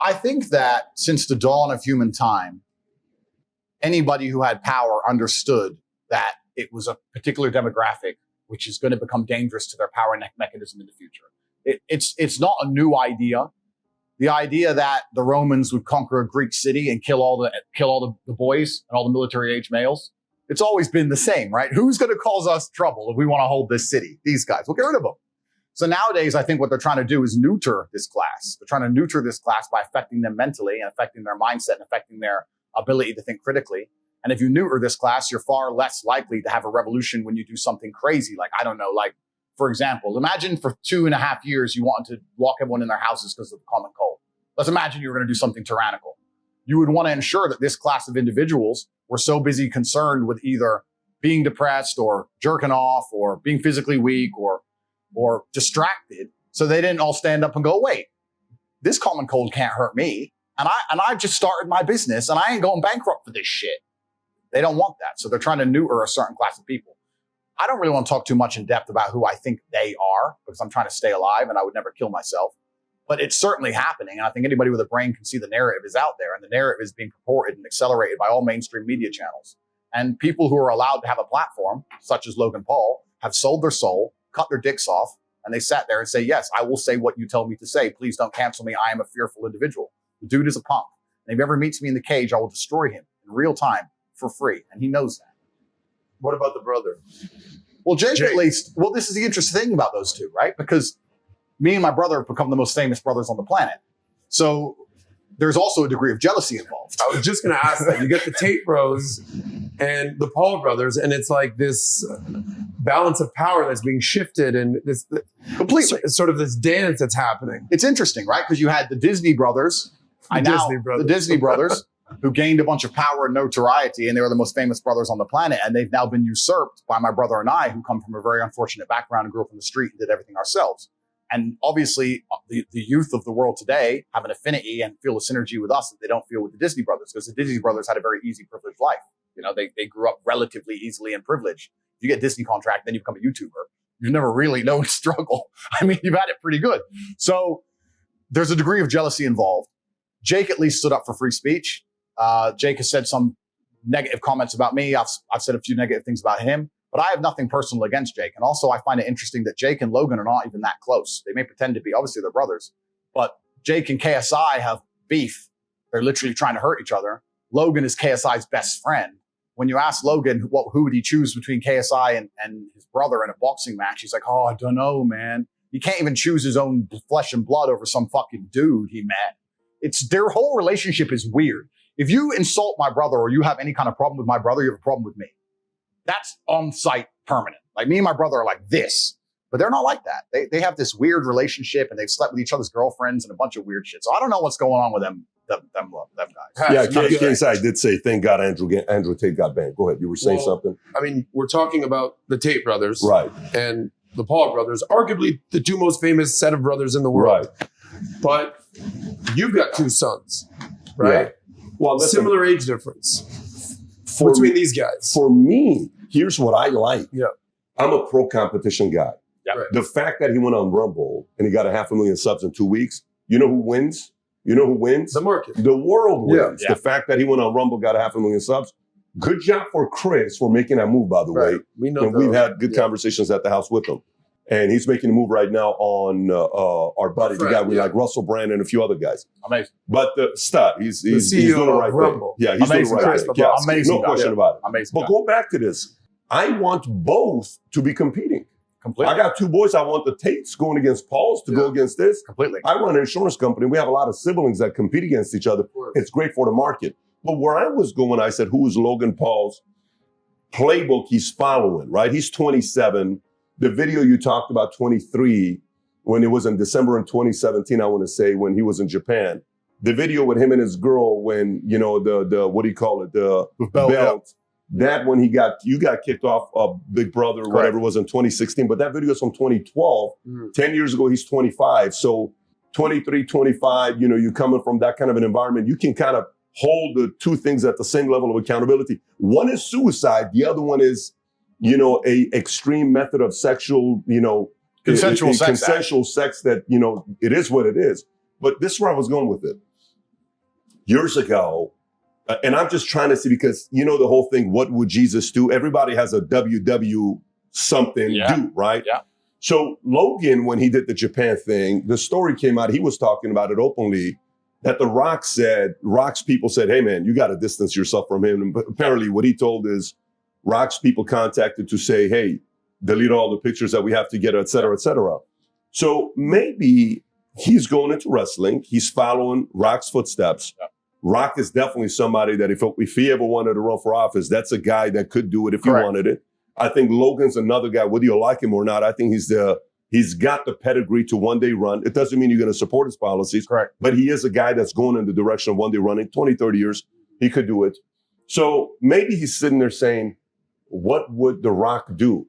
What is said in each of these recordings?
I think that since the dawn of human time, anybody who had power understood that it was a particular demographic which is going to become dangerous to their power mechanism in the future. It's not a new idea. The idea that the Romans would conquer a Greek city and kill all the boys and all the military age males, it's always been the same, right? Who's going to cause us trouble if we want to hold this city? These guys. We'll get rid of them. So nowadays, I think what they're trying to do is neuter this class. They're trying to neuter this class by affecting them mentally and affecting their mindset and affecting their ability to think critically. And if you neuter this class, you're far less likely to have a revolution when you do something crazy. Like, I don't know, like, for example, imagine for 2.5 years, you wanted to lock everyone in their houses because of the common cold. Let's imagine you were going to do something tyrannical. You would want to ensure that this class of individuals were so busy concerned with either being depressed or jerking off or being physically weak or distracted, so they didn't all stand up and go, wait, this common cold can't hurt me. And I just started my business and I ain't going bankrupt for this shit. They don't want that. So they're trying to neuter a certain class of people. I don't really want to talk too much in depth about who I think they are because I'm trying to stay alive and I would never kill myself. But it's certainly happening. And I think anybody with a brain can see the narrative is out there. And the narrative is being purported and accelerated by all mainstream media channels. And people who are allowed to have a platform, such as Logan Paul, have sold their soul, cut their dicks off, and they sat there and say, yes, I will say what you tell me to say. Please don't cancel me. I am a fearful individual. The dude is a punk. And if he ever meets me in the cage, I will destroy him in real time for free. And he knows that. What about the brother? Well, Jake, at least, well, this is the interesting thing about those two, right? Because me and my brother have become the most famous brothers on the planet. So there's also a degree of jealousy involved. I was just going to ask that. You get the Tate bros and the Paul brothers, and it's like this balance of power that's being shifted, and this completely sort of this dance that's happening. It's interesting, right? Because you had the Disney brothers, the Disney brothers, who gained a bunch of power and notoriety, and they were the most famous brothers on the planet, and they've now been usurped by my brother and I, who come from a very unfortunate background and grew up on the street and did everything ourselves. And obviously, the youth of the world today have an affinity and feel a synergy with us that they don't feel with the Disney brothers, because the Disney brothers had a very easy, privileged life. You know, they grew up relatively easily and privileged. If you get a Disney contract, then you become a YouTuber. You've never really known struggle. I mean, you've had it pretty good. So there's a degree of jealousy involved. Jake at least stood up for free speech. Jake has said some negative comments about me. I've said a few negative things about him. But I have nothing personal against Jake. And also, I find it interesting that Jake and Logan are not even that close. They may pretend to be. Obviously, they're brothers. But Jake and KSI have beef. They're literally trying to hurt each other. Logan is KSI's best friend. When you ask Logan who would he choose between KSI and his brother in a boxing match, he's like, oh, I don't know, man. He can't even choose his own flesh and blood over some fucking dude he met. Their whole relationship is weird. If you insult my brother or you have any kind of problem with my brother, you have a problem with me. That's on site permanent. Like, me and my brother are like this, but they're not like that. They have this weird relationship and they've slept with each other's girlfriends and a bunch of weird shit. So I don't know what's going on with them guys. Yeah, KSI did say, thank God Andrew Tate got banned. Go ahead. You were saying something? I mean, we're talking about the Tate brothers. Right. And the Paul brothers, arguably the two most famous set of brothers in the world. Right. But you've got two sons, right? Yeah. Well, similar age difference between these guys. For me, here's what I like. Yeah. I'm a pro-competition guy. Yeah. Right. The fact that he went on Rumble and he got 500,000 subs in 2 weeks, you know who wins? You know who wins? The market. The world wins. Yeah. The fact that he went on Rumble, got 500,000 subs. Good job for Chris for making that move, by the way. We know and we've had good conversations at the house with him. And he's making a move right now on our buddy, the guy we like, Russell Brand and a few other guys. Amazing. But the stud, he's doing the right Rumble. thing. Yeah, he's doing the right thing. Yeah, amazing. No question about it. Amazing. But go back to this. I want both to be competing. Completely. I got two boys. I want the Tates going against Pauls to go against this. Completely. I run an insurance company. We have a lot of siblings that compete against each other. It's great for the market. But where I was going, I said, who is Logan Paul's playbook he's following, right? He's 27. The video you talked about, 23, when it was in December in 2017, I want to say, when he was in Japan. The video with him and his girl when, you know, the what do you call it? The belt. That when you got kicked off of Big Brother or whatever it was in 2016. But that video is from 2012. 10 years ago, he's 25. So 23, 25, you know, you're coming from that kind of an environment. You can kind of hold the two things at the same level of accountability. One is suicide. The other one is, you know, a extreme method of sexual, you know, consensual sex that, you know, it is what it is. But this is where I was going with it. years ago, and I'm just trying to see, because you know the whole thing, what would Jesus do? Everybody has a WW something do, right? Yeah. So Logan, when he did the Japan thing, the story came out, he was talking about it openly, that Rock's people said, hey man, you got to distance yourself from him. And apparently what he told is Rock's people contacted to say, hey, delete all the pictures that we have together, et cetera, et cetera. So maybe he's going into wrestling. He's following Rock's footsteps. Yeah. Rock is definitely somebody that if he ever wanted to run for office, that's a guy that could do it if he wanted it. I think Logan's another guy, whether you like him or not. I think he's got the pedigree to one day run. It doesn't mean you're going to support his policies, but he is a guy that's going in the direction of one day running. 20, 30 years, he could do it. So maybe he's sitting there saying, what would The Rock do?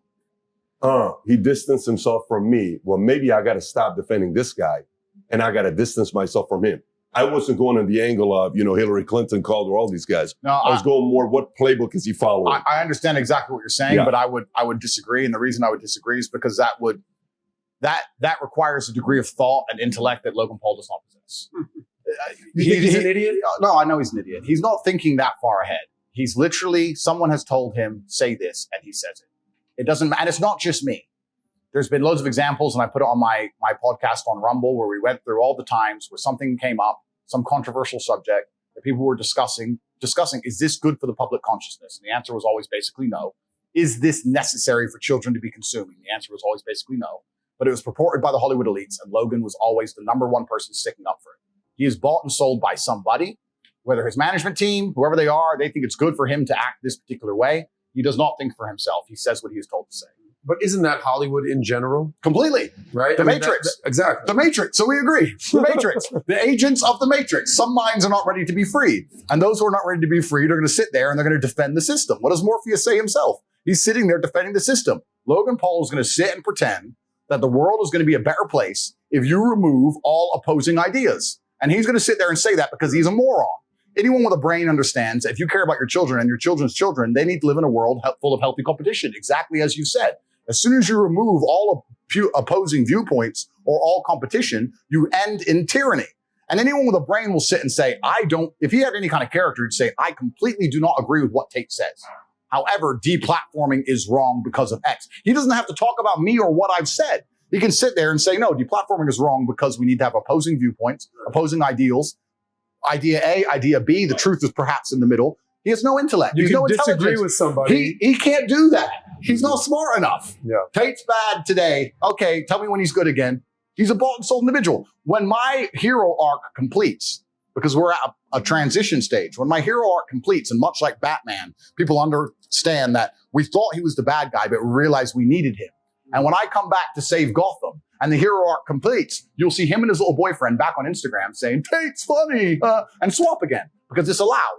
He distanced himself from me. Well, maybe I got to stop defending this guy and I got to distance myself from him. I wasn't going on the angle of, Hillary Clinton called her all these guys. No, I was going more, what playbook is he following? I understand exactly what you're saying, but I would disagree. And the reason I would disagree is because that requires a degree of thought and intellect that Logan Paul does not possess. You think he's an idiot? No, I know he's an idiot. He's not thinking that far ahead. He's literally, someone has told him, say this, and he says it. It doesn't matter. And it's not just me. There's been loads of examples, and I put it on my podcast on Rumble, where we went through all the times where something came up, some controversial subject that people were discussing, is this good for the public consciousness? And the answer was always basically no. Is this necessary for children to be consuming? The answer was always basically no. But it was purported by the Hollywood elites, and Logan was always the number one person sticking up for it. He is bought and sold by somebody, whether his management team, whoever they are, they think it's good for him to act this particular way. He does not think for himself. He says what he is told to say. But isn't that Hollywood in general? Completely. Right? The Matrix. Exactly. The Matrix. So we agree. The Matrix. The agents of the Matrix. Some minds are not ready to be freed. And those who are not ready to be freed are going to sit there and they're going to defend the system. What does Morpheus say himself? He's sitting there defending the system. Logan Paul is going to sit and pretend that the world is going to be a better place if you remove all opposing ideas. And he's going to sit there and say that because he's a moron. Anyone with a brain understands that if you care about your children and your children's children, they need to live in a world full of healthy competition, exactly as you said. As soon as you remove all opposing viewpoints or all competition, you end in tyranny. And anyone with a brain will sit and say, if he had any kind of character, he'd say, I completely do not agree with what Tate says. However, deplatforming is wrong because of X. He doesn't have to talk about me or what I've said. He can sit there and say, no, deplatforming is wrong because we need to have opposing viewpoints, opposing ideals. Idea A, idea B, the truth is perhaps in the middle. He has no intellect. You He's can no disagree with somebody. He can't do that. He's not smart enough. Yeah. Tate's bad today. Okay, tell me when he's good again. He's a bought and sold individual. When my hero arc completes, because we're at a transition stage, when my hero arc completes, and much like Batman, people understand that we thought he was the bad guy, but we realized we needed him. And when I come back to save Gotham, and the hero arc completes, you'll see him and his little boyfriend back on Instagram saying, Tate's funny, and swap again, because it's allowed.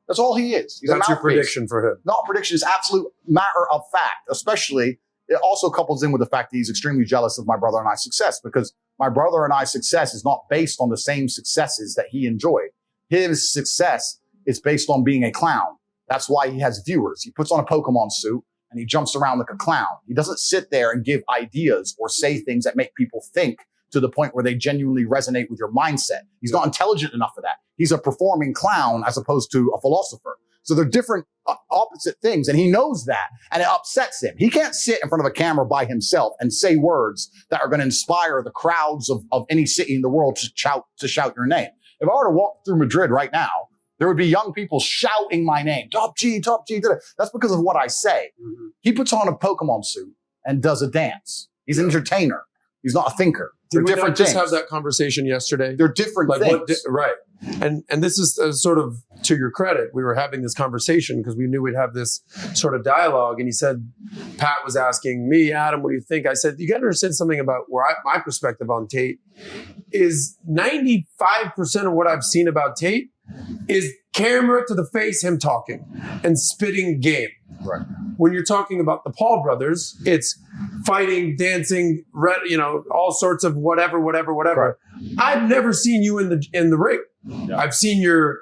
That's all he is. That's your prediction for him. Not prediction, it's absolute matter of fact. Especially, it also couples in with the fact that he's extremely jealous of my brother and I's success, because my brother and I's success is not based on the same successes that he enjoyed. His success is based on being a clown. That's why he has viewers. He puts on a Pokemon suit and he jumps around like a clown. He doesn't sit there and give ideas or say things that make people think to the point where they genuinely resonate with your mindset. He's not intelligent enough for that. He's a performing clown as opposed to a philosopher. So they're different opposite things, and he knows that, and it upsets him. He can't sit in front of a camera by himself and say words that are going to inspire the crowds of any city in the world to shout your name. If I were to walk through Madrid right now, there would be young people shouting my name, Top G, Top G. That's because of what I say. Mm-hmm. He puts on a Pokemon suit and does a dance. He's an entertainer. He's not a thinker. Did we not just have that conversation yesterday? They're different things. Right. And this is sort of to your credit. We were having this conversation because we knew we'd have this sort of dialogue. And he said, Pat was asking me, Adam, what do you think? I said, you got to understand something about my perspective on Tate is 95% of what I've seen about Tate is camera to the face, him talking and spitting game. Right. When you're talking about the Paul brothers, it's fighting, dancing, all sorts of whatever. Right. I've never seen you in the ring. Yeah. I've seen your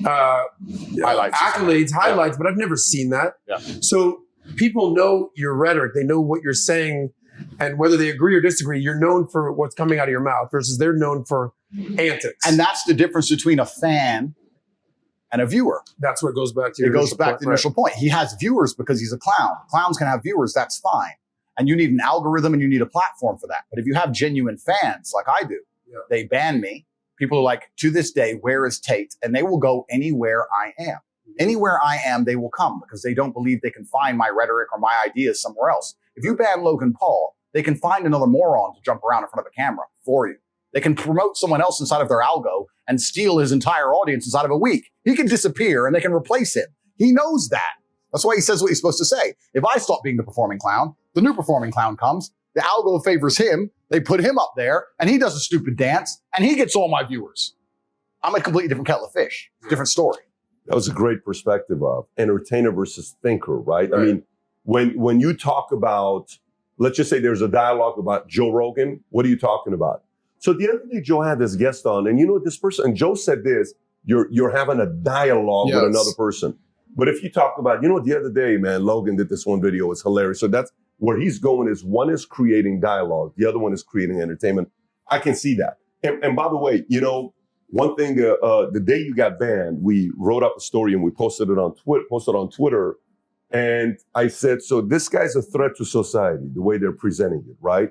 accolades, highlights, but I've never seen that. Yeah. So people know your rhetoric. They know what you're saying, and whether they agree or disagree, you're known for what's coming out of your mouth versus they're known for antics. And that's the difference between a fan and a viewer. That's what goes back to your It goes back to the initial point. He has viewers because he's a clown. Clowns can have viewers. That's fine. And you need an algorithm and you need a platform for that. But if you have genuine fans like I do, they ban me. People are like, to this day, where is Tate? And they will go anywhere I am. Anywhere I am, they will come because they don't believe they can find my rhetoric or my ideas somewhere else. If you ban Logan Paul, they can find another moron to jump around in front of a camera for you. They can promote someone else inside of their algo and steal his entire audience inside of a week. He can disappear and they can replace him. He knows that. That's why he says what he's supposed to say. If I stop being the performing clown, the new performing clown comes, the algo favors him, they put him up there, and he does a stupid dance, and he gets all my viewers. I'm a completely different kettle of fish. Different story. That was a great perspective of entertainer versus thinker, right? I mean, when you talk about, let's just say there's a dialogue about Joe Rogan, what are you talking about? So the other day, Joe had this guest on, and you know what this person, and Joe said this, you're having a dialogue with another person. But if you talk about, you know what, the other day, man, Logan did this one video, it's hilarious. So that's where he's going is one is creating dialogue, the other one is creating entertainment. I can see that. And by the way, you know, one thing, the day you got banned, we wrote up a story and we posted it on Twitter. And I said, so this guy's a threat to society, the way they're presenting it, right?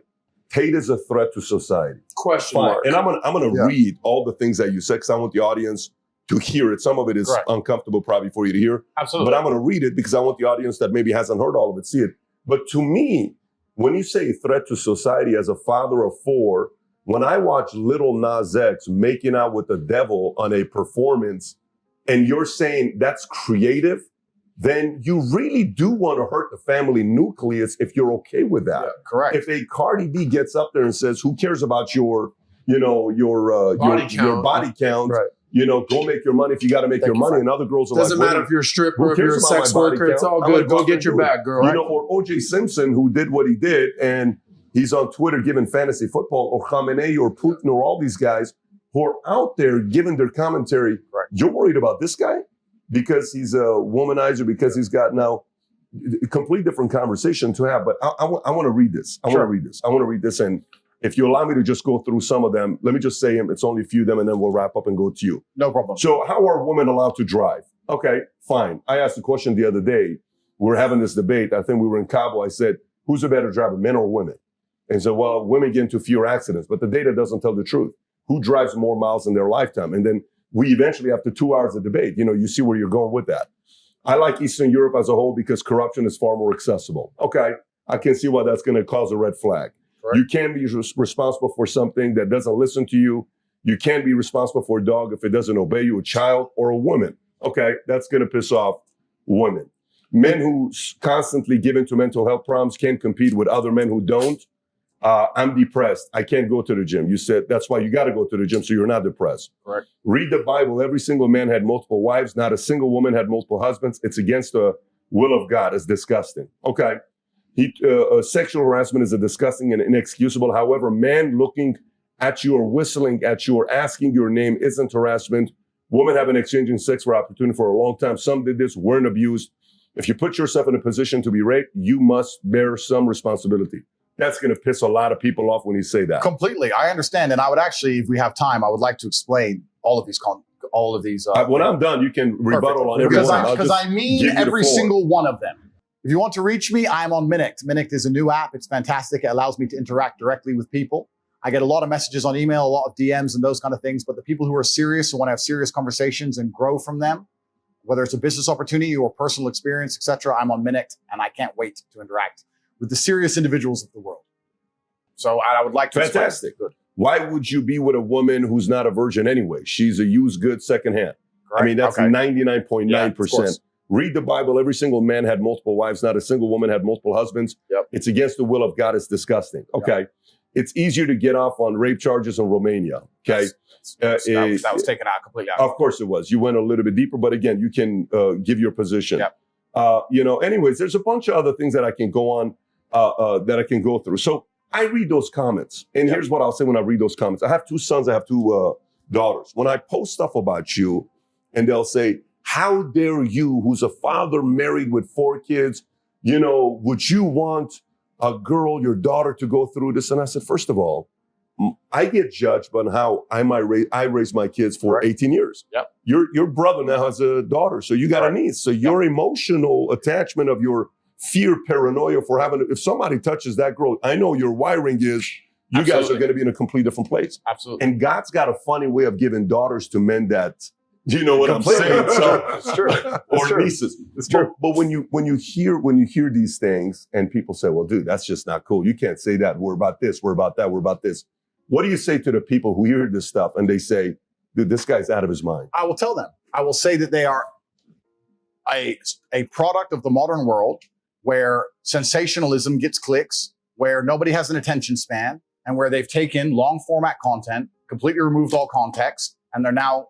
Tate is a threat to society. Question mark. And I'm gonna read all the things that you said because I want the audience to hear it. Some of it is uncomfortable probably for you to hear. Absolutely. But I'm going to read it because I want the audience that maybe hasn't heard all of it see it. But to me, when you say threat to society as a father of four, when I watch Little Nas X making out with the devil on a performance and you're saying that's creative, then you really do want to hurt the family nucleus if you're okay with that. Yeah, correct. If a Cardi B gets up there and says, who cares about your body count? Right. You know, go make your money if you got to make your money. And other girls are doesn't matter if you're a stripper, if you're a sex worker, it's all good. Go get your bag, girl. You know, or O.J. Simpson, who did what he did, and he's on Twitter giving fantasy football, or Khamenei or Putin or all these guys who are out there giving their commentary. Right. You're worried about this guy because he's a womanizer, because he's got now a complete different conversation to have. But I want to read this. I want to read this. And if you allow me to just go through some of them, let me just say them. It's only a few of them, and then we'll wrap up and go to you. No problem. So how are women allowed to drive? Okay, fine. I asked the question the other day. We were having this debate. I think we were in Cabo. I said, who's a better driver, men or women? And so, well, women get into fewer accidents, but the data doesn't tell the truth. Who drives more miles in their lifetime? And then we eventually, after 2 hours of debate, you know, you see where you're going with that. I like Eastern Europe as a whole because corruption is far more accessible. Okay, I can see why that's going to cause a red flag. Right. You can't be responsible for something that doesn't listen to you. You can't be responsible for a dog if it doesn't obey you, a child or a woman. Okay, that's going to piss off women. Men who constantly give into mental health problems can't compete with other men who don't. I'm depressed. I can't go to the gym. You said that's why you got to go to the gym so you're not depressed. Right. Read the Bible. Every single man had multiple wives. Not a single woman had multiple husbands. It's against the will of God. It's disgusting. Okay. Sexual harassment is a disgusting and inexcusable. However, man looking at you or whistling at you or asking your name isn't harassment. Women have been exchanging sex for opportunity for a long time. Some did this, weren't abused. If you put yourself in a position to be raped, you must bear some responsibility. That's going to piss a lot of people off when you say that. Completely. I understand. And I would actually, if we have time, I would like to explain all of these. When I'm done, you can rebuttal on every one. Because I mean every single one of them. If you want to reach me, I'm on Minict. Minict is a new app. It's fantastic. It allows me to interact directly with people. I get a lot of messages on email, a lot of DMs and those kind of things. But the people who are serious, who want to have serious conversations and grow from them, whether it's a business opportunity or personal experience, etc., I'm on Minict, and I can't wait to interact with the serious individuals of the world. So I would like to. Fantastic. Good. Why would you be with a woman who's not a virgin anyway? She's a used good secondhand. Correct. I mean, that's 99.9%. Read the Bible. Every single man had multiple wives. Not a single woman had multiple husbands. Yep. It's against the will of God. It's disgusting. Okay. Yep. It's easier to get off on rape charges in Romania. Okay. That was taken out completely. Of course it was. You went a little bit deeper, but again, you can give your position. Yep. Anyways, there's a bunch of other things that I can go on, that I can go through. So I read those comments. And here's what I'll say when I read those comments. I have 2 sons. I have 2 daughters. When I post stuff about you and they'll say, how dare you, who's a father married with 4 kids, you know, would you want a girl, your daughter, to go through this? And I said, first of all, I get judged on how I raised my kids for 18 years. Yep. your brother now has a daughter, so you got a niece. So your emotional attachment of your fear, paranoia for having, if somebody touches that girl, I know your wiring is, you guys are going to be in a completely different place. Absolutely. And God's got a funny way of giving daughters to men that, you know what I'm saying? So, It's true. or nieces. It's true. But when you hear these things and people say, well, dude, that's just not cool. You can't say that. We're about this. We're about that. We're about this. What do you say to the people who hear this stuff and they say, dude, this guy's out of his mind? I will tell them. I will say that they are a product of the modern world where sensationalism gets clicks, where nobody has an attention span, and where they've taken long format content, completely removed all context, and they're now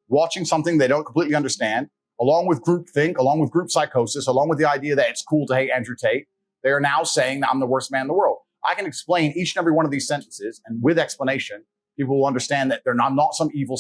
watching something they don't completely understand, along with groupthink, along with group psychosis, along with the idea that it's cool to hate Andrew Tate. They are now saying that I'm the worst man in the world. I can explain each and every one of these sentences, and with explanation, people will understand that I'm not some evil